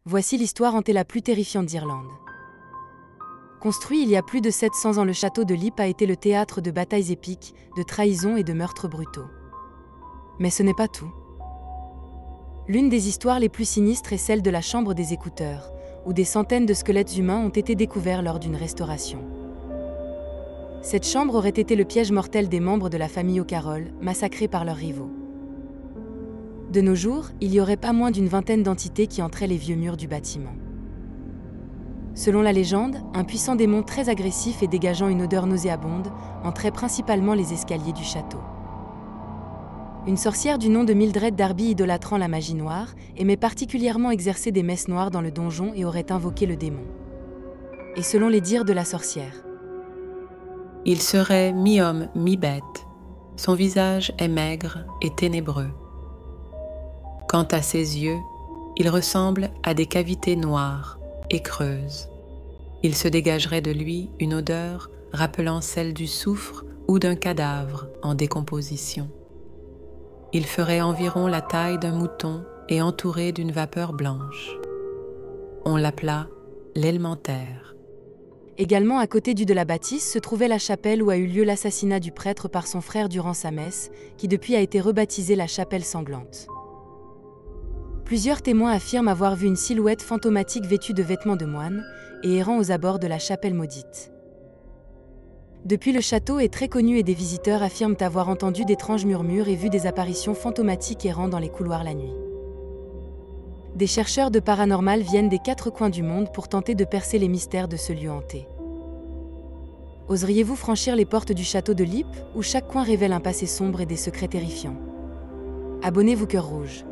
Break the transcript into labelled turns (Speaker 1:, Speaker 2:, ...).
Speaker 1: Voici l'histoire hantée la plus terrifiante d'Irlande. Construit il y a plus de 700 ans, le château de Leap a été le théâtre de batailles épiques, de trahisons et de meurtres brutaux. Mais ce n'est pas tout. L'une des histoires les plus sinistres est celle de la chambre des écouteurs, où des centaines de squelettes humains ont été découverts lors d'une restauration. Cette chambre aurait été le piège mortel des membres de la famille O'Carroll, massacrés par leurs rivaux. De nos jours, il y aurait pas moins d'une vingtaine d'entités qui entraient les vieux murs du bâtiment. Selon la légende, un puissant démon très agressif et dégageant une odeur nauséabonde entrait principalement les escaliers du château. Une sorcière du nom de Mildred Darby, idolâtrant la magie noire, aimait particulièrement exercer des messes noires dans le donjon et aurait invoqué le démon. Et selon les dires de la sorcière,
Speaker 2: il serait mi-homme, mi-bête. Son visage est maigre et ténébreux. Quant à ses yeux, ils ressemblent à des cavités noires et creuses. Il se dégagerait de lui une odeur rappelant celle du soufre ou d'un cadavre en décomposition. Il ferait environ la taille d'un mouton et entouré d'une vapeur blanche. On l'appela l'Elmentaire.
Speaker 1: Également à côté du de la bâtisse se trouvait la chapelle où a eu lieu l'assassinat du prêtre par son frère durant sa messe, qui depuis a été rebaptisée la chapelle sanglante. Plusieurs témoins affirment avoir vu une silhouette fantomatique vêtue de vêtements de moine et errant aux abords de la chapelle maudite. Depuis, le château est très connu et des visiteurs affirment avoir entendu d'étranges murmures et vu des apparitions fantomatiques errant dans les couloirs la nuit. Des chercheurs de paranormal viennent des 4 coins du monde pour tenter de percer les mystères de ce lieu hanté. Oseriez-vous franchir les portes du château de Leap, où chaque coin révèle un passé sombre et des secrets terrifiants? Abonnez-vous Cœur Rouge.